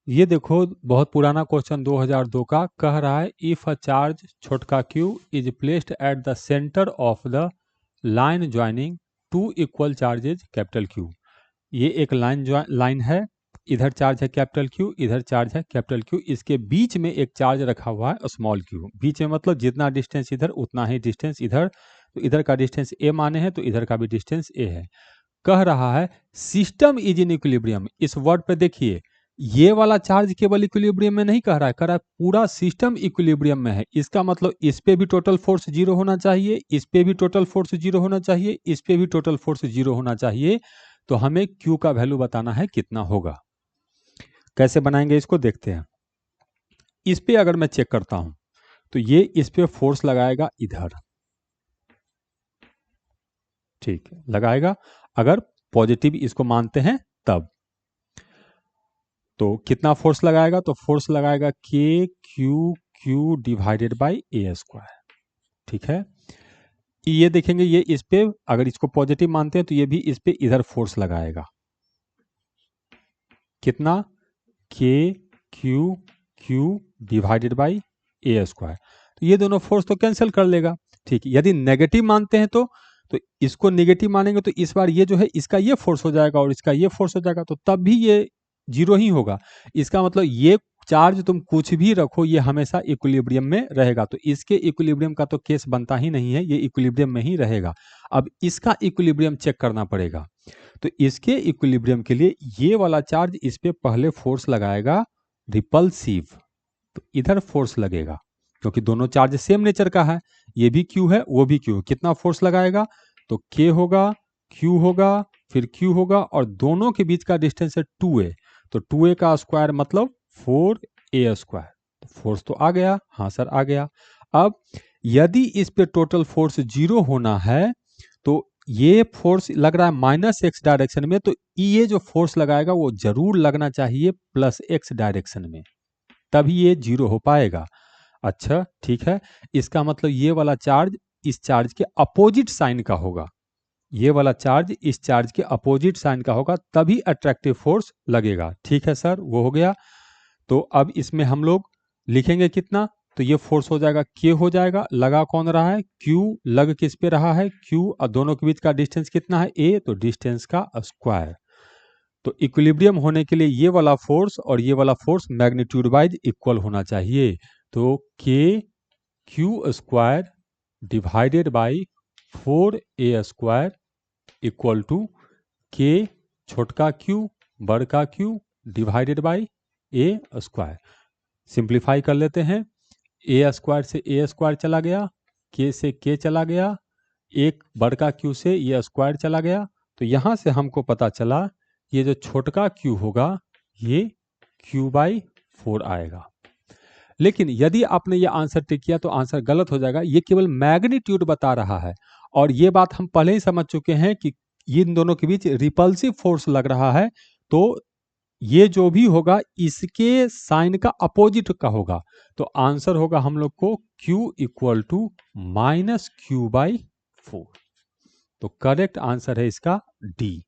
ये देखो बहुत पुराना क्वेश्चन 2002 का कह रहा है इफ अ चार्ज छोटका q is placed at the centre of the line joining two equal charges capital Q। ये एक लाइन है, इधर चार्ज है कैपिटल Q, इधर चार्ज है कैपिटल Q, इसके बीच में एक चार्ज रखा हुआ है स्मॉल q। बीच में मतलब जितना डिस्टेंस इधर उतना ही डिस्टेंस इधर, तो इधर का डिस्टेंस a माने है तो इधर का भी डिस्टेंस a है। कह रहा है सिस्टम इज इन इक्विलिब्रियम। इस वर्ड पे देखिए, ये वाला चार्ज केवल इक्विलिब्रियम में नहीं कह रहा है पूरा सिस्टम इक्विलिब्रियम में है। इसका मतलब इस पे भी टोटल फोर्स जीरो होना चाहिए, इस पे भी टोटल फोर्स जीरो होना चाहिए, इस पे भी टोटल फोर्स जीरो होना चाहिए। तो हमें Q का वैल्यू बताना है कितना होगा। कैसे बनाएंगे इसको देखते हैं। इस पे अगर मैं चेक करता हूं तो ये इस पे फोर्स लगाएगा इधर, ठीक है लगाएगा। अगर पॉजिटिव इसको मानते हैं तब तो कितना फोर्स लगाएगा, तो फोर्स लगाएगा के Q Q divided by a square, ठीक है। ये देखेंगे ये इस पे अगर इसको पॉजिटिव मानते हैं तो ये भी इस पे इधर फोर्स लगाएगा, कितना के Q Q divided by a square. तो ये दोनों फोर्स तो कैंसिल कर लेगा, ठीक है। यदि नेगेटिव मानते हैं तो इसको नेगेटिव मानेंगे तो इस बार ये जो है इसका ये फोर्स हो जाएगा और इसका ये फोर्स हो जाएगा, तो तब भी ये जीरो ही होगा। इसका मतलब ये चार्ज तुम कुछ भी रखो ये हमेशा इक्विलिब्रियम में रहेगा, तो इसके इक्विलिब्रियम का तो केस बनता ही नहीं है, ये इक्विलिब्रियम में ही रहेगा। अब इसका इक्विलिब्रियम चेक करना पड़ेगा, तो इसके इक्विलिब्रियम के लिए ये वाला चार्ज इस पे पहले फोर्स लगाएगा रिपल्सिव, तो इधर फोर्स लगेगा क्योंकि दोनों चार्ज सेम नेचर का है, ये भी Q है वो भी Q है। कितना फोर्स लगाएगा, तो K होगा, Q होगा, फिर Q होगा और दोनों के बीच का डिस्टेंस है 2a, तो 2a का स्क्वायर मतलब 4a स्क्वायर। तो फोर्स तो आ गया, हाँ सर आ गया। अब यदि इस पे टोटल फोर्स जीरो होना है तो ये फोर्स लग रहा है -x डायरेक्शन में, तो ये जो फोर्स लगाएगा वो जरूर लगना चाहिए +x डायरेक्शन में, तभी ये जीरो हो पाएगा। अच्छा ठीक है, इसका मतलब ये वाला चार्ज इस चार्ज के अपोजिट साइन का होगा, ये वाला चार्ज इस चार्ज के अपोजिट साइन का होगा तभी अट्रैक्टिव फोर्स लगेगा। ठीक है सर वो हो गया। तो अब इसमें हम लोग लिखेंगे कितना, तो ये फोर्स हो जाएगा के हो जाएगा, लगा कौन रहा है क्यू, लग किस पे रहा है क्यू, और दोनों के बीच का डिस्टेंस कितना है ए, तो डिस्टेंस का स्क्वायर। तो इक्विलिब्रियम होने के लिए ये वाला फोर्स और ये वाला फोर्स मैग्नीट्यूड वाइज इक्वल होना चाहिए, तो k q square divided by 4a square equal to k छोटका क्यू बड़का q divided by a square. Simplify कर लेते हैं, ए स्क्वायर से ए स्क्वायर चला गया, के से के चला गया, एक बड़का क्यू से ये स्क्वायर चला गया, तो यहाँ से हमको पता चला ये जो छोटका क्यू होगा ये q/4 आएगा। लेकिन यदि आपने ये आंसर टिक किया तो आंसर गलत हो जाएगा, ये केवल मैग्नीट्यूड बता रहा है और ये बात हम पहले ही समझ चुके हैं कि इन दोनों के बीच रिपल्सिव फोर्स लग रहा है, तो ये जो भी होगा इसके साइन का अपोजिट का होगा, तो आंसर होगा हम लोग को Q इक्वल टू -q/4। तो करेक्ट आंसर है इसका डी।